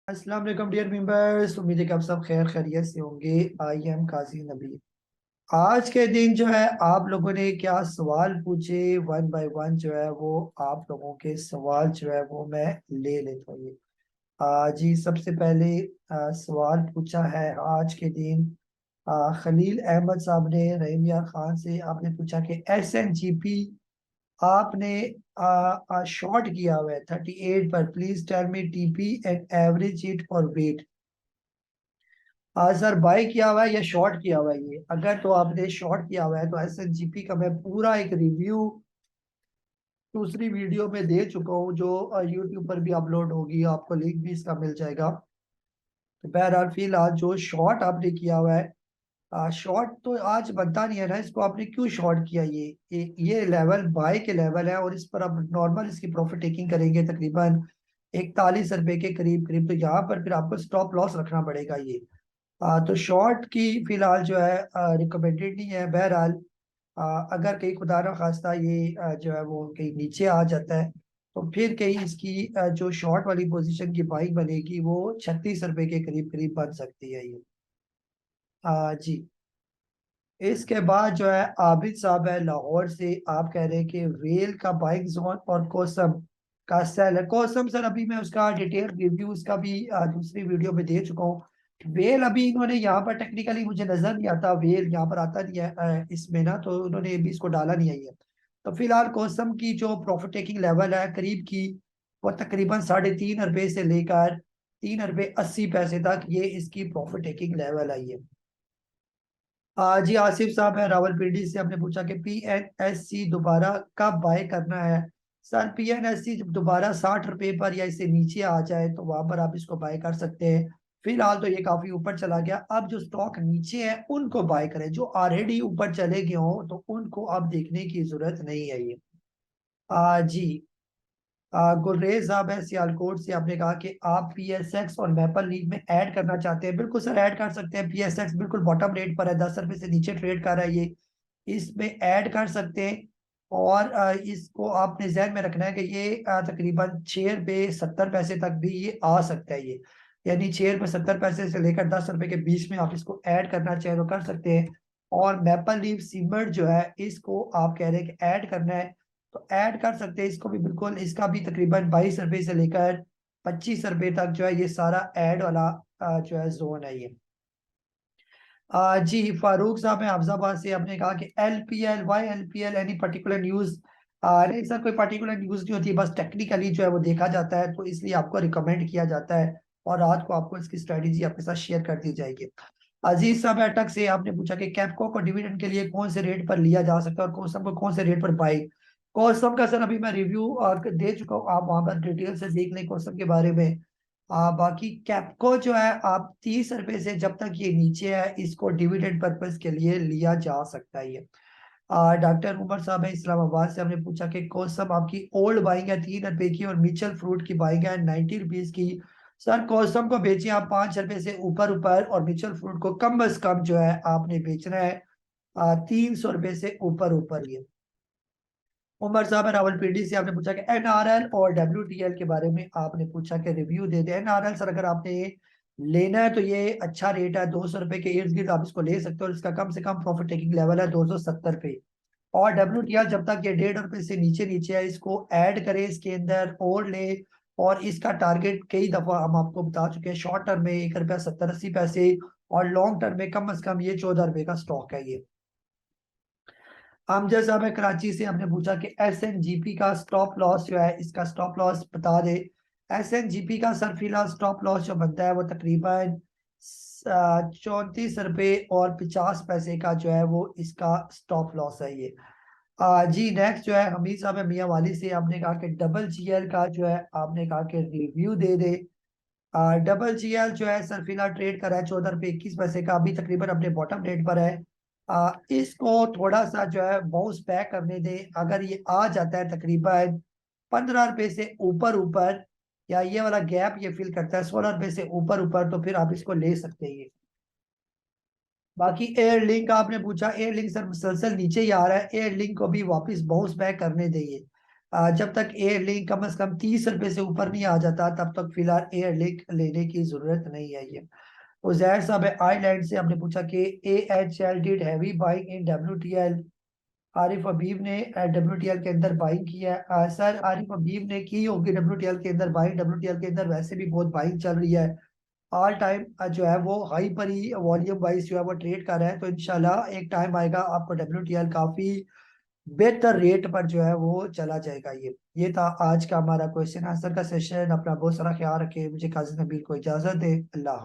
अस्सलाम वालेकुम dear members. उम्मीद है कि आप सब खैर खैरियत से होंगे। आई एम काजी नबी। आज के दिन जो है आप लोगों ने क्या सवाल पूछे, वन बाय वन जो है वो आप लोगों के सवाल जो है वो मैं ले लेता हूँ। जी सबसे पहले सवाल पूछा है आज के दिन खलील अहमद साहब ने रहीम यार खान से। आपने पूछा कि SNGP आपने शॉर्ट किया हुआ है 38 पर। Please tell me TP and average it और वेट। सर बाय किया हुआ है या शॉर्ट किया हुआ है? ये अगर तो आपने शॉर्ट किया हुआ है तो SNGP का मैं पूरा एक रिव्यू दूसरी वीडियो में दे चुका हूँ, जो यूट्यूब पर भी अपलोड होगी, आपको लिंक भी इसका मिल जाएगा। तो बहरहाल फिलहाल जो शॉर्ट आपने किया हुआ है, शॉर्ट तो आज बनता नहीं है ना, इसको आपने क्यों शॉर्ट किया? ये लेवल बाय के लेवल है और इस पर आप नॉर्मल इसकी प्रॉफिट टेकिंग करेंगे तकरीबन 41 रुपए के करीब करीब। तो यहाँ पर फिर आपको स्टॉप लॉस रखना पड़ेगा। ये तो शॉर्ट की फिलहाल जो है रिकमेंडेड नहीं है। बहरहाल अगर कहीं खुदा ना खास्ता ये जो है वो कहीं नीचे आ जाता है तो फिर कहीं इसकी जो शॉर्ट वाली पोजीशन की बाइंग बनेगी वो 36 रुपए के करीब करीब बन सकती है ये। जी इसके बाद जो है आबिद साहब है लाहौर से। आप कह रहे हैं कि वेल का बाइंग जोन और कोसम का सेल है। कोसम सर अभी मैं उसका डिटेल रिव्यू उसका भी दूसरी वीडियो में दे चुका हूँ। वेल अभी इन्होंने यहाँ पर टेक्निकली मुझे नजर नहीं आता, वेल यहाँ पर आता नहीं है इसमें ना, तो उन्होंने अभी इसको डाला नहीं है ये। तो फिलहाल कोसम की जो प्रॉफिट टेकिंग लेवल है करीब की, वो तकरीबन 3.5 रुपए से लेकर 3 रुपए 80 पैसे तक ये इसकी प्रॉफिट टेकिंग लेवल आई है। जी आसिफ साहब है रावलपिंडी से। आपने पूछा कि PNSC दोबारा कब बाय करना है? सर PNSC जब दोबारा 60 रुपए पर या इससे नीचे आ जाए तो वहां पर आप इसको बाय कर सकते हैं। फिलहाल तो ये काफी ऊपर चला गया। अब जो स्टॉक नीचे है उनको बाय करें, जो ऑलरेडी ऊपर चले गए हों तो उनको अब देखने की जरूरत नहीं है ये। जी गुलरेज साहब है सियालकोट से। आपने कहा कि आप PSX और मैपल लीग में ऐड करना चाहते हैं। बिल्कुल सर ऐड कर सकते हैं। PSX बिल्कुल बॉटम रेट पर है, 10 रुपए से नीचे ट्रेड कर रहा है ये। इसमें ऐड कर सकते हैं। और इसको आपने जहन में रखना है कि ये तकरीबन 6 रुपए 70 पैसे तक भी ये आ सकता है ये। यानी 6 रुपए 70 पैसे से लेकर 10 रुपए के बीच में आप इसको ऐड करना चाहें तो कर सकते हैं। और मैपल लीफ सीमट जो है इसको आप कह रहे हैं कि ऐड करना है तो ऐड कर सकते हैं इसको भी बिल्कुल। इसका भी तकरीबन 22 रुपए से लेकर 25 रुपए तक जो है ये सारा ऐड वाला जो है जोन है ये। जी फारूक साहब है अफजाबाद से। आपने कहा कि LPL why LPL any particular news? नहीं सर कोई पर्टिकुलर न्यूज नहीं होती, बस टेक्निकली जो है वो देखा जाता है तो इसलिए आपको रिकमेंड किया जाता है और रात को आपको इसकी स्ट्रेटेजी आपके साथ शेयर कर दी जाएगी। अजीज साहब अटक से। आपने पूछा कि कैपको को डिविडेंड के लिए कौन से रेट पर लिया जा सकता है और कोसम को कौन से रेट पर बाई? कोसम का सर अभी मैं रिव्यू दे चुका हूँ, आप वहां पर डिटेल से देख लें कोसम के बारे में। बाकी कैपको जो है आप 30 रुपए से जब तक ये नीचे है इसको डिविडेंड पर्पस के लिए लिया जा सकता है ये। डॉक्टर उमर साहब है इस्लामाबाद से। हमने पूछा कि कोसम आपकी ओल्ड बाइंग है 3 रुपए की और मिचल फ्रूट की बाइंग है 90 रुपीज की। सर कोसम को बेचिए आप 5 रुपए से ऊपर ऊपर और मिचल फ्रूट को कम अज कम जो है आपने बेचना है 300 रुपए से ऊपर ऊपर ये। उमर साहब है रावलपिंडी से। आपने पूछा कि NRL और WTL के बारे में आपने पूछा कि रिव्यू दे दे। NRL सर अगर आपने ये लेना है तो ये अच्छा रेट है, 200 रुपए के इर्द गिर्द आप इसको ले सकते हो और इसका कम से कम प्रॉफिट टेकिंग लेवल है 270 पे। और WTL जब तक ये 1.5 रुपए से नीचे नीचे है इसको ऐड करें इसके अंदर और ले। और इसका टारगेट कई दफा हम आपको बता चुके हैं, शॉर्ट टर्म में 1 रुपया 70 80 पैसे और लॉन्ग टर्म में कम अज कम ये 14 रुपए का स्टॉक है ये। अमजद साहब है कराची से। हमने पूछा कि SNGP का स्टॉप लॉस जो है इसका स्टॉप लॉस बता दे। SNGP का सर फिलहाल स्टॉप लॉस जो बनता है वो तकरीबन 34 रुपए और 50 पैसे का जो है वो इसका स्टॉप लॉस है ये। जी नेक्स्ट जो है हमीद साहब है मियाँ वाली से। आपने कहा कि WGL का जो है आपने कहा कि रिव्यू दे दे। WGL जो है सर फिलहाल ट्रेड कर रहा है 14 रुपए 21 पैसे का, अभी तकरीबन अपने बॉटम रेट पर है। इसको थोड़ा सा जो है बाउंस बैक करने दे। अगर ये आ जाता है तकरीबन 15 रुपए से ऊपर ऊपर या ये वाला गैप ये फिल करता है 16 रुपए से ऊपर ऊपर तो फिर आप इसको ले सकते हैं। बाकी एयर लिंक आपने पूछा, एयर लिंक सर मुसलसल नीचे ही आ रहा है, एयर लिंक को भी वापस बाउंस बैक करने देंगे। जब तक एयर लिंक कम से कम 30 रुपए से ऊपर नहीं आ जाता तब तक फिलहाल एयर लिंक लेने की जरूरत नहीं है। ये उजैर साहब है आयरलैंड से, हमने पूछा कि AHL did heavy buying in WTL। Arif Habib ने WTL के अंदर बाइंग किया है। सर आरिफ हबीब ने की होगी WTL के अंदर बाइंग, WTL के अंदर वैसे भी बहुत बाइंग चल रही है। ऑल टाइम जो है वो हाई पर ही वॉल्यूम वाइज जो है वो ट्रेड कर रहा है, तो इंशाल्लाह एक टाइम आएगा आपको WTL काफी बेहतर रेट पर जो है वो चला जाएगा। ये था आज का हमारा क्वेश्चन आंसर का सेशन। अपना बहुत सारा ख्याल रखें। मुझे काजी नबील को इजाजत दे। अल्लाह।